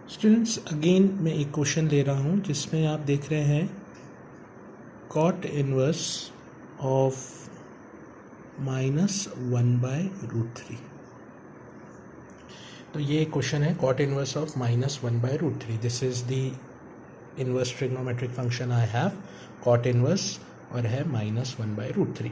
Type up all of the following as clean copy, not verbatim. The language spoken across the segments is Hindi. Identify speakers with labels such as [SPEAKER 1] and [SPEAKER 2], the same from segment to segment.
[SPEAKER 1] स्टूडेंट्स अगेन मैं एक क्वेश्चन ले रहा हूँ जिसमें आप देख रहे हैं कॉट इनवर्स ऑफ -1/√3। तो ये क्वेश्चन है cot inverse of -1/√3। This is the inverse trigonometric function I have cot inverse और है -1/√3।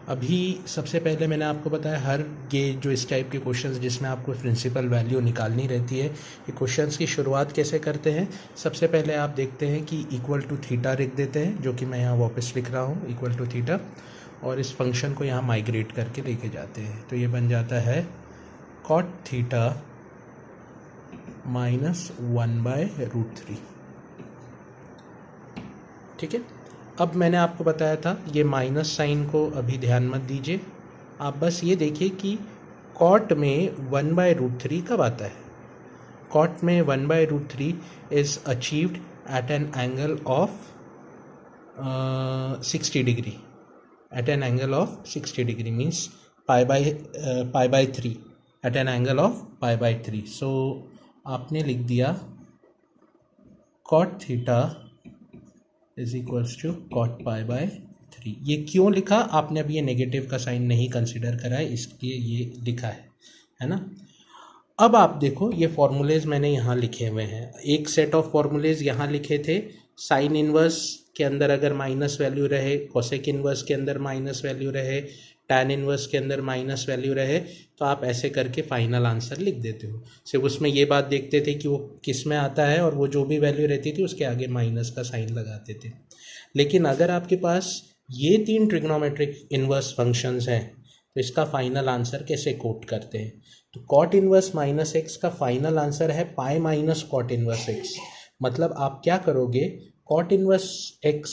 [SPEAKER 1] अभी सबसे पहले मैंने आपको बताया हर ये जो इस टाइप के क्वेश्चंस जिसमें आपको प्रिंसिपल वैल्यू निकालनी रहती है, ये क्वेश्चंस की शुरुआत कैसे करते हैं। सबसे पहले आप देखते हैं कि इक्वल टू थीटा लिख देते हैं, जो कि मैं यहाँ वापस लिख रहा हूँ इक्वल टू थीटा, और इस फंक्शन को यहाँ माइग्रेट करके लेके जाते हैं। तो ये बन जाता है कॉट थीटा -1/√3। ठीक है। अब मैंने आपको बताया था ये माइनस साइन को अभी ध्यान मत दीजिए, आप बस ये देखिए कि कॉट में 1/√3 कब आता है। कॉट में 1/√3 is achieved at an angle of 60 degree, at an angle of 60 degree means π/3 at an angle of π/3। So आपने लिख दिया cot theta is equals to cot π/3। ये क्यों लिखा आपने, अभी ये नेगेटिव का साइन नहीं कंसिडर करा है, इसलिए ये लिखा है ना। अब आप देखो ये फॉर्मूलेज मैंने यहाँ लिखे हुए हैं, एक सेट ऑफ फॉर्मूलेज यहाँ लिखे थे। साइन इनवर्स के अंदर अगर माइनस वैल्यू रहे, कोसेक इनवर्स के अंदर माइनस वैल्यू रहे, टैन इनवर्स के अंदर माइनस वैल्यू रहे, तो आप ऐसे करके फाइनल आंसर लिख देते हो। सिर्फ उसमें ये बात देखते थे कि वो किस में आता है, और वो जो भी वैल्यू रहती थी उसके आगे माइनस का साइन लगाते थे। लेकिन अगर आपके पास ये 3 ट्रिग्नोमेट्रिक इनवर्स फंक्शंस हैं, तो इसका फाइनल आंसर कैसे कोट करते हैं। तो कॉट इनवर्स -x का फाइनल आंसर है pi minus cot inverse x। मतलब आप क्या करोगे, कॉट इनवर्स x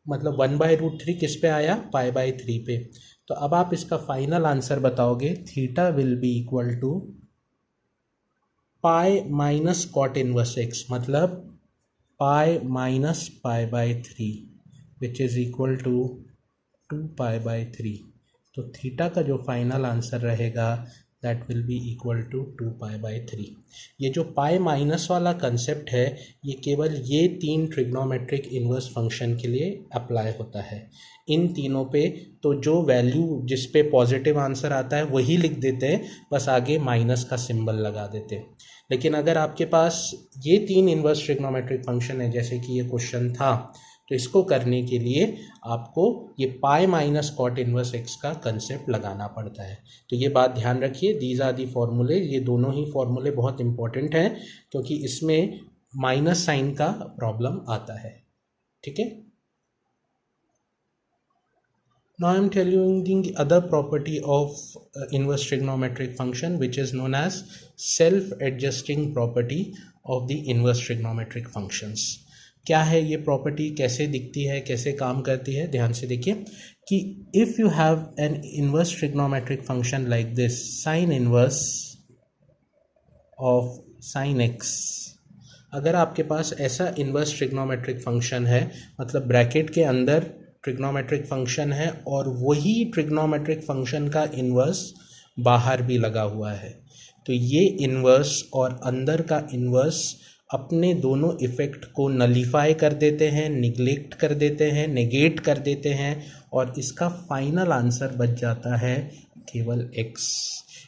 [SPEAKER 1] मतलब 1/√3 किस पे आया, π/3 पे। तो अब आप इसका फाइनल आंसर बताओगे, theta will be equal to pi minus cot inverse x, मतलब pi minus π/3 which is equal to 2π/3। तो थीटा का जो फाइनल आंसर रहेगा that will be equal to 2π/3। ये जो पाई माइनस वाला कंसेप्ट है, ये केवल ये 3 ट्रिग्नोमेट्रिक इनवर्स फंक्शन के लिए अप्लाई होता है। इन तीनों पे तो जो वैल्यू जिस पे पॉजिटिव आंसर आता है वही लिख देते हैं, बस आगे माइनस का सिंबल लगा देते हैं। लेकिन अगर आपके पास ये 3 इनवर्स ट्रिग्नोमेट्रिक फंक्शन है, जैसे कि ये क्वेश्चन था, तो इसको करने के लिए आपको ये pi minus cot inverse x का कंसेप्ट लगाना पड़ता है। तो ये बात ध्यान रखिए, दीज आर दी फॉर्मूले। ये दोनों ही फॉर्मूले बहुत इंपॉर्टेंट हैं, क्योंकि इसमें माइनस साइन का प्रॉब्लम आता है। ठीक है। Now I am telling the other property of inverse trigonometric function, which is known as self-adjusting property of the inverse trigonometric functions. क्या है ये प्रॉपर्टी, कैसे दिखती है, कैसे काम करती है, ध्यान से देखिए कि if you have an inverse trigonometric function like this, sign inverse of sine x. अगर आपके पास ऐसा इनवर्स ट्रिग्नोमेट्रिक फंक्शन है, मतलब ब्रैकेट के अंदर ट्रिग्नोमेट्रिक फंक्शन है और वही ट्रिग्नोमेट्रिक फंक्शन का इन्वर्स बाहर भी लगा हुआ है, तो ये इन्वर्स और अंदर का इन्वर्स अपने दोनों इफ़ेक्ट को नलीफाई कर देते हैं, निगलेक्ट कर देते हैं, नेगेट कर देते हैं, और इसका फाइनल आंसर बच जाता है केवल x।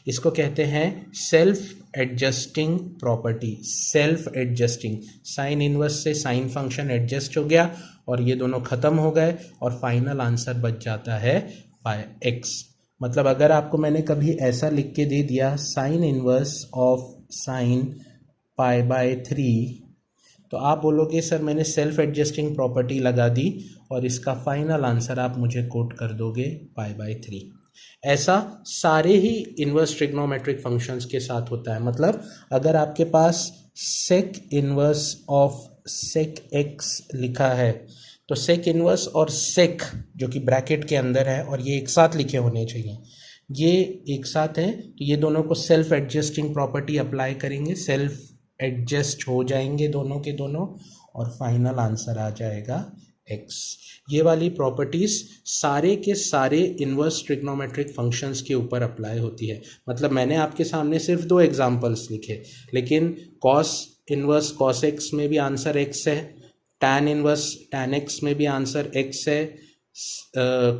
[SPEAKER 1] इसको कहते हैं self adjusting property. Self adjusting, sine inverse से साइन फंक्शन एडजस्ट हो गया और ये दोनों ख़त्म हो गए, और फाइनल आंसर बच जाता है बाय x। मतलब अगर आपको मैंने कभी ऐसा लिख के दे दिया साइन इनवर्स ऑफ साइन π/3, तो आप बोलोगे सर मैंने सेल्फ एडजस्टिंग प्रॉपर्टी लगा दी, और इसका फाइनल आंसर आप मुझे कोट कर दोगे π/3। ऐसा सारे ही इनवर्स ट्रिग्नोमेट्रिक फंक्शंस के साथ होता है। मतलब अगर आपके पास sec inverse of sec x लिखा है, तो सेक इनवर्स और सेक जो कि ब्रैकेट के अंदर है, और ये एक साथ लिखे होने चाहिए, ये एक साथ हैं, तो ये दोनों को सेल्फ एडजस्टिंग प्रॉपर्टी अप्लाई करेंगे, सेल्फ एडजस्ट हो जाएंगे दोनों के दोनों, और फाइनल आंसर आ जाएगा x। ये वाली प्रॉपर्टीज सारे के सारे इन्वर्स ट्रिग्नोमेट्रिक फंक्शंस के ऊपर अप्लाई होती है। मतलब मैंने आपके सामने सिर्फ 2 एग्जांपल्स लिखे, लेकिन कॉस इन्वर्स कॉस एक्स में भी आंसर x है, टैन इन्वर्स टैन एक्स में भी आंसर x है,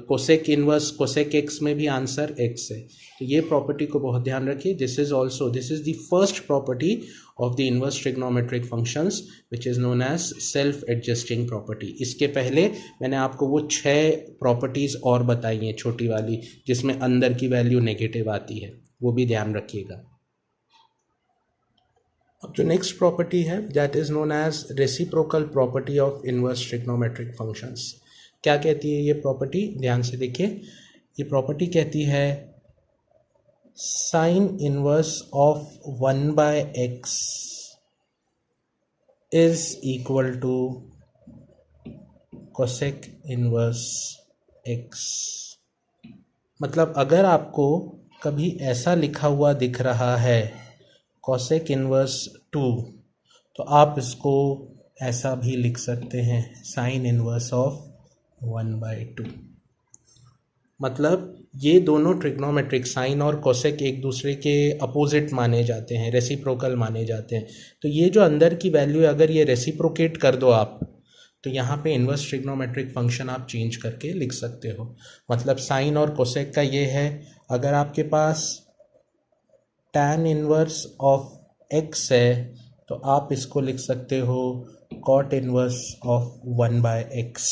[SPEAKER 1] कोसेक इन्वर्स कोसेक एक्स में भी आंसर x है। तो ये प्रॉपर्टी को बहुत ध्यान रखिए। This is the first property of the inverse trigonometric functions which is known as self adjusting property. इसके पहले मैंने आपको वो 6 प्रॉपर्टीज़ और बताई हैं छोटी वाली, जिसमें अंदर की वैल्यू नेगेटिव आती है, वो भी ध्यान रखिएगा। अब जो नेक्स्ट प्रॉपर्टी है that is known as reciprocal property of inverse trigonometric functions. क्या कहती है ये प्रॉपर्टी? ध्यान से देखिए। ये प्रॉपर्टी कहती है sine inverse of 1/x is equal to cosec inverse x। मतलब अगर आपको कभी ऐसा लिखा हुआ दिख रहा है कोसेक इनवर्स 2, तो आप इसको ऐसा भी लिख सकते हैं साइन इनवर्स ऑफ 1/2। मतलब ये दोनों ट्रिग्नोमेट्रिक साइन और कोसेक एक दूसरे के अपोजिट माने जाते हैं, रेसिप्रोकल माने जाते हैं। तो ये जो अंदर की वैल्यू है, अगर ये रेसिप्रोकेट कर दो आप, तो यहाँ पे इन्वर्स ट्रिग्नोमेट्रिक फंक्शन आप चेंज करके लिख सकते हो। मतलब साइन और कोसेक का ये है, अगर आपके पास टैन इनवर्स ऑफ x है तो आप इसको लिख सकते हो cot inverse of 1/x।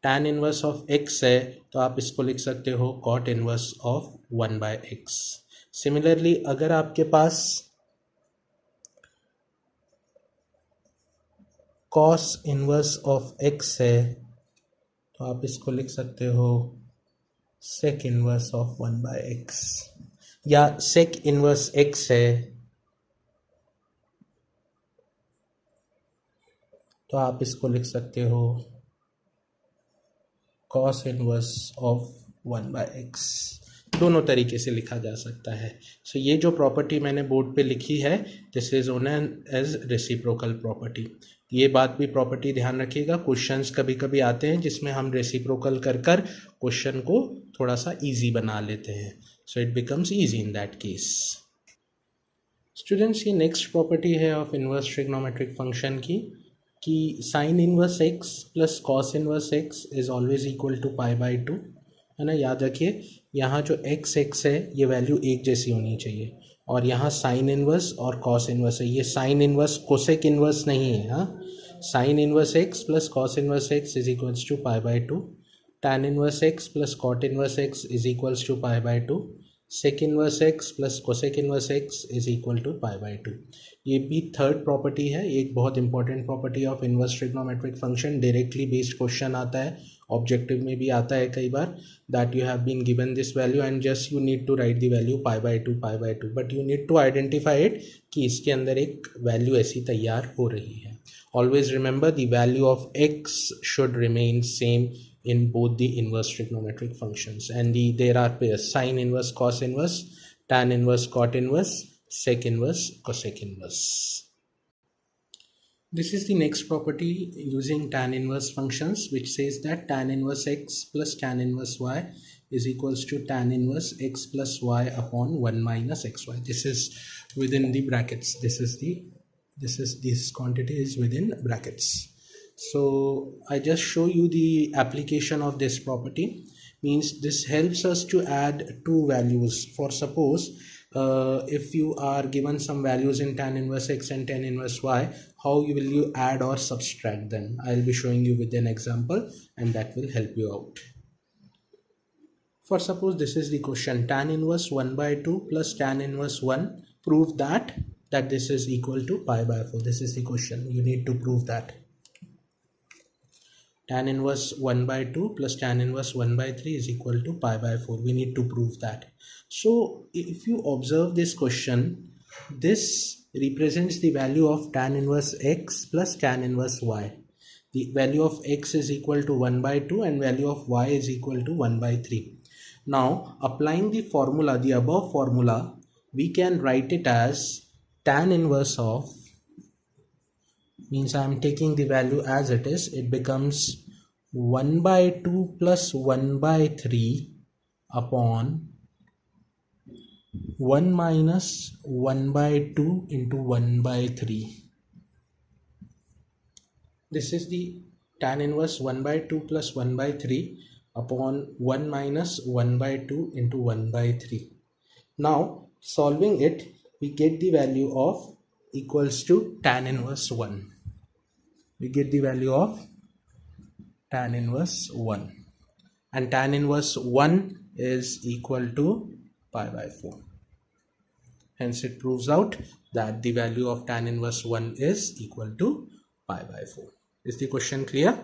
[SPEAKER 1] Tan inverse of x है तो आप इसको लिख सकते हो cot inverse of 1/x। Similarly अगर आपके पास कॉस इनवर्स ऑफ x है तो आप इसको लिख सकते हो सेक इनवर्स ऑफ 1/x। या सेक इनवर्स x है तो आप इसको लिख सकते हो कॉस इनवर्स ऑफ 1/x। दोनों तरीके से लिखा जा सकता है। सो ये जो प्रॉपर्टी मैंने बोर्ड पे लिखी है this is known as reciprocal property. ये बात भी प्रॉपर्टी ध्यान रखिएगा, क्वेश्चंस कभी कभी आते हैं जिसमें हम रेसिप्रोकल कर कर क्वेश्चन को थोड़ा सा इजी बना लेते हैं, so it becomes easy in that case. Students, ये नेक्स्ट प्रॉपर्टी है ऑफ इनवर्स ट्रिग्नोमेट्रिक फंक्शन की कि sine inverse x plus cos inverse x is always equal to π/2, है ना। याद रखिए यहाँ जो x है ये वैल्यू एक जैसी होनी चाहिए, और यहाँ साइन इनवर्स और कॉस इनवर्स है। ये साइन इनवर्स कोसेक इनवर्स नहीं है। हाँ, sine inverse x plus cos inverse x is equals to π/2, tan inverse x plus cot inverse x is equals to π/2, sec inverse x plus cosec inverse x is equal to π/2। ये भी थर्ड प्रॉपर्टी है, एक बहुत important property of inverse trigonometric function. Directly based question आता है, ऑब्जेक्टिव में भी आता है कई बार, that you have been given this value and just you need to write the value π/2, but you need to identify it कि इसके अंदर एक वैल्यू ऐसी तैयार हो रही है। Always remember the value of x should remain same in both the inverse trigonometric functions, and there are pairs sine inverse cos inverse, tan inverse cot inverse, sec inverse cosec inverse. This is the next property using tan inverse functions, which says that tan inverse x plus tan inverse y is equals to tan inverse x plus y upon 1 minus xy. This is within the brackets. This quantity is within brackets. So I just show you the application of this property. Means this helps us to add two values. For suppose if you are given some values in tan inverse x and tan inverse y, how will you add or subtract them? I'll be showing you with an example and that will help you out. For suppose this is the question, tan inverse 1/2 plus tan inverse 1, prove that this is equal to π/4. This is the question, you need to prove that. Tan inverse 1/2 plus tan inverse 1/3 is equal to π/4. We need to prove that. So if you observe this question, this represents the value of tan inverse x plus tan inverse y. The value of x is equal to 1/2 and value of y is equal to 1/3. Now applying the formula, the above formula, we can write it as tan inverse of means I am taking the value as it is. It becomes 1 by 2 plus 1 by 3 upon 1 minus 1 by 2 into 1 by 3. This is the tan inverse 1 by 2 plus 1 by 3 upon 1 minus 1 by 2 into 1 by 3. Now solving it, we get the value of equals to tan inverse 1. We get the value of tan inverse 1, and tan inverse 1 is equal to pi by 4. Hence it proves out that the value of tan inverse 1 is equal to pi by 4. Is the question clear?